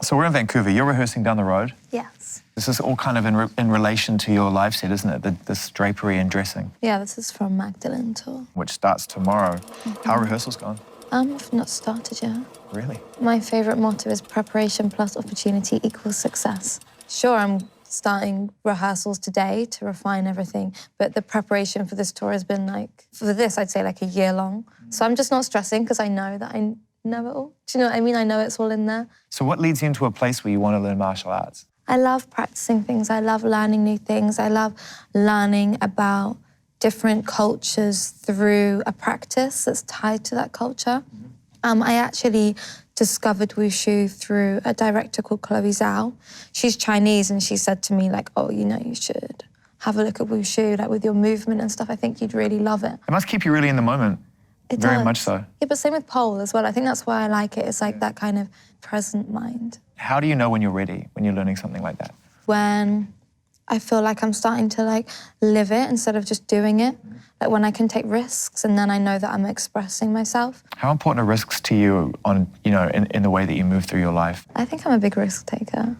So we're in Vancouver. You're rehearsing down the road. Yes. This is all kind of in relation to your live set, isn't it? This drapery and dressing. Yeah, this is from MAGDALENE tour. Which starts tomorrow. How are rehearsals going? I've not started yet. Really? My favourite motto is preparation plus opportunity equals success. Sure, I'm starting rehearsals today to refine everything, but the preparation for this tour has been like, for this, I'd say like a year long. So I'm just not stressing because I know that I know it all. Do you know what I mean? I know it's all in there. So what leads you into a place where you want to learn martial arts? I love practicing things. I love learning new things. I love learning about different cultures through a practice that's tied to that culture. I actually discovered wushu through a director called Chloe Zhao. She's Chinese and she said to me like, oh, you know, you should have a look at wushu, like with your movement and stuff. I think you'd really love it. It must keep you really in the moment. It Very does. much so. Yeah, but same with pole as well. I think that's why I like it. It's like that kind of present mind. How do you know when you're ready, when you're learning something like that? When I feel like I'm starting to like live it instead of just doing it. Like when I can take risks and then I know that I'm expressing myself. How important are risks to you on, you know, in the way that you move through your life? I think I'm a big risk taker.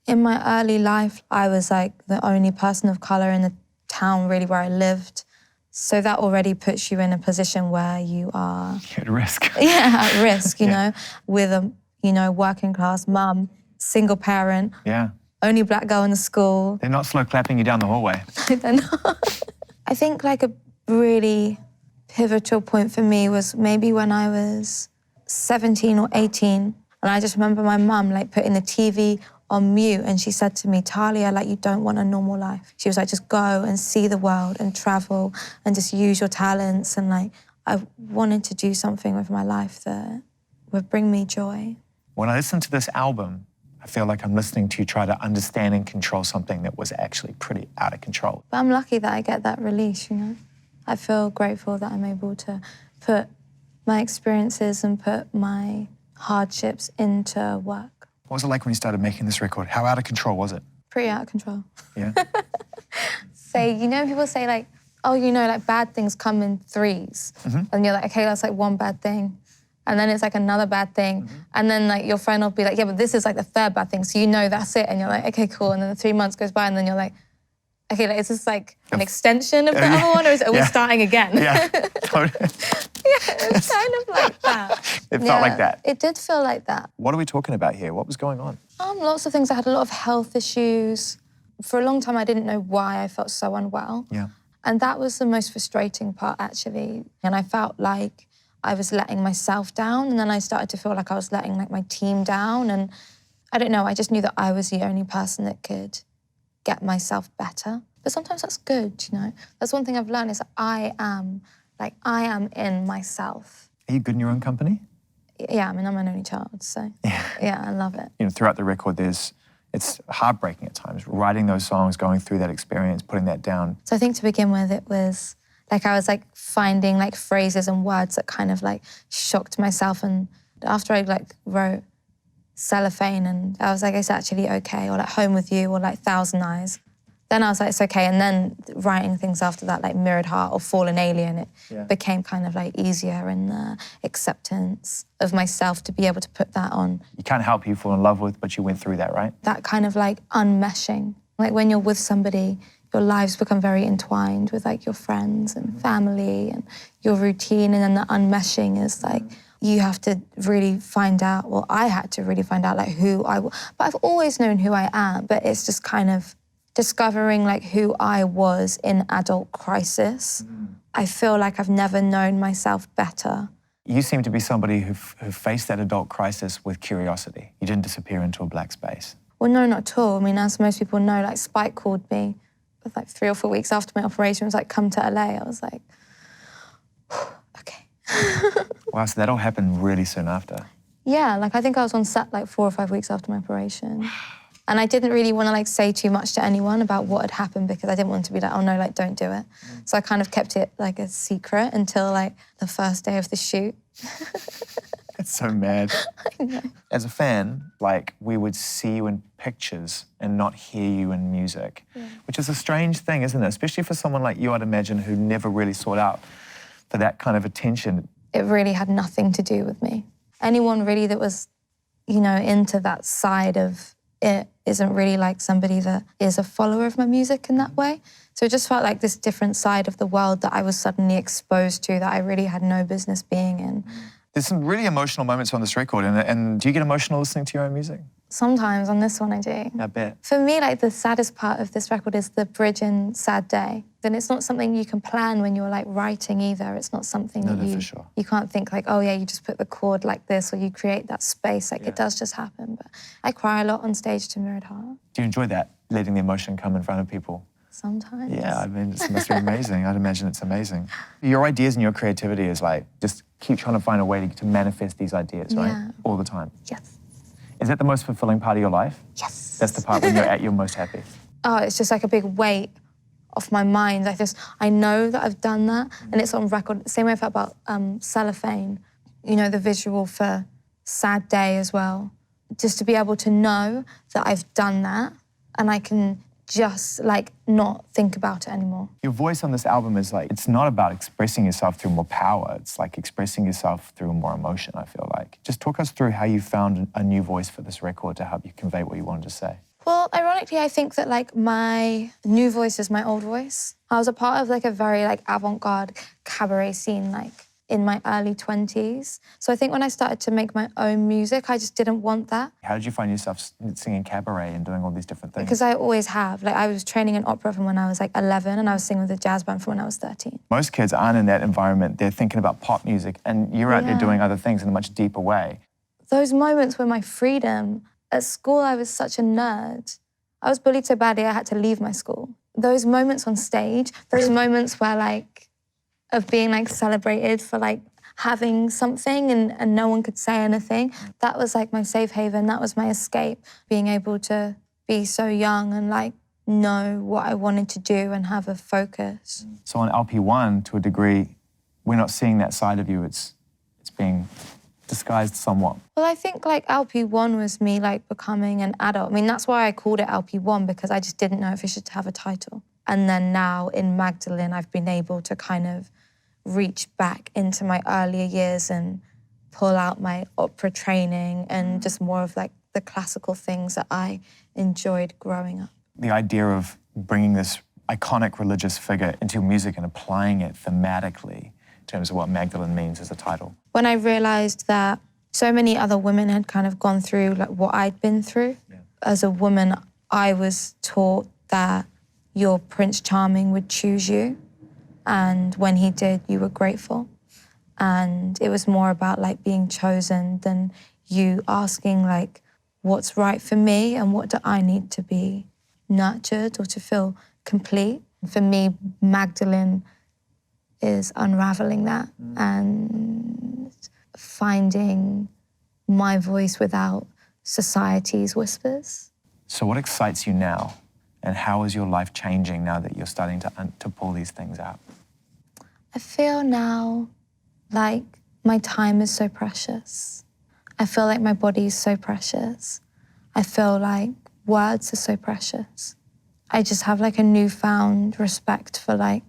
In my early life, I was like the only person of color in the town really where I lived. So that already puts you in a position where you are... At risk. Yeah, at risk, you know, with a, you know, working class mum, single parent. Yeah. Only black girl in the school. They're not slow clapping you down the hallway. They're not. I think like a really pivotal point for me was maybe when I was 17 or 18. And I just remember my mum like putting the TV on mute and she said to me, Talia, like you don't want a normal life. She was like, just go and see the world and travel and just use your talents. And like, I wanted to do something with my life that would bring me joy. When I listen to this album, I feel like I'm listening to you try to understand and control something that was actually pretty out of control. But I'm lucky that I get that release, you know? I feel grateful that I'm able to put my experiences and put my hardships into work. What was it like when you started making this record? How out of control was it? Pretty out of control. Yeah? You know, people say like, oh, you know, like bad things come in threes. And you're like, okay, that's like one bad thing. And then it's like another bad thing. And then like your friend will be like, yeah, but this is like the third bad thing. So you know that's it. And you're like, okay, cool. And then the 3 months goes by and then you're like, okay, like, is this like an extension of the other one or are we starting again? Yeah, totally. Yeah, it's kind of like that. It felt like that. It did feel like that. What are we talking about here? What was going on? Lots of things. I had a lot of health issues. For a long time, I didn't know why I felt so unwell. Yeah. And that was the most frustrating part, actually. And I felt like I was letting myself down. And then I started to feel like I was letting like my team down. And I don't know, I just knew that I was the only person that could get myself better. But sometimes that's good, you know? That's one thing I've learned is that I am in myself. Are you good in your own company? Yeah, I mean, I'm an only child, so yeah, I love it. You know, throughout the record, it's heartbreaking at times, writing those songs, going through that experience, putting that down. So I think to begin with, it was like I was like finding like phrases and words that kind of like shocked myself. And after I like wrote Cellophane and I was like, it's actually okay, or like Home With You, or like Thousand Eyes. Then I was like, it's okay. And then writing things after that, like Mirrored Heart or Fallen Alien, it became kind of like easier in the acceptance of myself to be able to put that on. You can't help who you fall in love with, but you went through that, right? That kind of like unmeshing. Like when you're with somebody, your lives become very entwined with like your friends and family and your routine. And then the unmeshing is like, you have to really find out, well, I had to really find out like who I was. But I've always known who I am, but it's just kind of discovering like who I was in adult crisis. I feel like I've never known myself better. You seem to be somebody who faced that adult crisis with curiosity. You didn't disappear into a black space. Well, no, not at all. I mean, as most people know, like Spike called me like 3 or 4 weeks after my operation. It was like, come to LA. I was like, okay. Wow, so that all happened really soon after. Yeah, like I think I was on set like 4 or 5 weeks after my operation. And I didn't really want to like say too much to anyone about what had happened because I didn't want to be like, oh no, like don't do it. So I kind of kept it like a secret until like the first day of the shoot. It's so mad. I know. As a fan, like we would see you in pictures and not hear you in music, which is a strange thing, isn't it? Especially for someone like you, I'd imagine, who never really sought out for that kind of attention. It really had nothing to do with me. Anyone really that was you know, into that side of it isn't really like somebody that is a follower of my music in that way. So it just felt like this different side of the world that I was suddenly exposed to that I really had no business being in. There's some really emotional moments on this record, and do you get emotional listening to your own music? Sometimes on this one I do. I bet. For me, like the saddest part of this record is the bridge in Sad Day. Then it's not something you can plan when you're like writing either. It's not something that for sure. you can't think like, oh yeah, you just put the chord like this or you create that space. Like it does just happen. But I cry a lot on stage to Mirrored Heart. Do you enjoy that, letting the emotion come in front of people? Sometimes. Yeah, I mean, it must be amazing. I'd imagine it's amazing. Your ideas and your creativity is like, just keep trying to find a way to manifest these ideas, right? Yeah. All the time. Yes. Is that the most fulfilling part of your life? Yes. That's the part when you're at your most happy? Oh, it's just like a big weight off my mind. I know that I've done that, and it's on record. The same way I felt about Cellophane, you know, the visual for Sad Day as well. Just to be able to know that I've done that, and I can just like not think about it anymore. Your voice on this album is like, it's not about expressing yourself through more power. It's like expressing yourself through more emotion, I feel like. Just talk us through how you found a new voice for this record to help you convey what you wanted to say. Well, ironically, I think that like my new voice is my old voice. I was a part of like a very like avant-garde cabaret scene like in my early 20s. So I think when I started to make my own music, I just didn't want that. How did you find yourself singing cabaret and doing all these different things? Because I always have. Like I was training in opera from when I was like 11 and I was singing with a jazz band from when I was 13. Most kids aren't in that environment. They're thinking about pop music and you're out there doing other things in a much deeper way. Those moments were my freedom. At school, I was such a nerd. I was bullied so badly I had to leave my school. Those moments on stage, those moments where like, of being like celebrated for like having something and no one could say anything. That was like my safe haven, that was my escape. Being able to be so young and like know what I wanted to do and have a focus. So on LP1, to a degree, we're not seeing that side of you, it's being disguised somewhat. Well, I think like LP1 was me like becoming an adult. I mean, that's why I called it LP1 because I just didn't know if it should have a title. And then now in Magdalene, I've been able to kind of reach back into my earlier years and pull out my opera training and just more of like the classical things that I enjoyed growing up. The idea of bringing this iconic religious figure into music and applying it thematically in terms of what Magdalene means as a title. When I realized that so many other women had kind of gone through like what I'd been through, as a woman, I was taught that your Prince Charming would choose you. And when he did, you were grateful. And it was more about like being chosen than you asking like, what's right for me and what do I need to be nurtured or to feel complete. For me, Magdalene is unraveling that and finding my voice without society's whispers. So what excites you now? And how is your life changing now that you're starting to pull these things out? I feel now like my time is so precious. I feel like my body is so precious. I feel like words are so precious. I just have like a newfound respect for like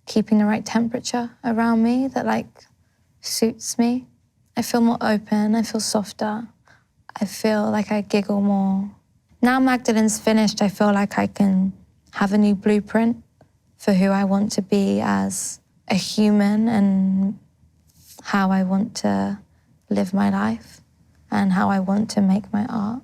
keeping the right temperature around me that like suits me. I feel more open, I feel softer. I feel like I giggle more. Now Magdalene's finished, I feel like I can have a new blueprint for who I want to be as a human and how I want to live my life and how I want to make my art.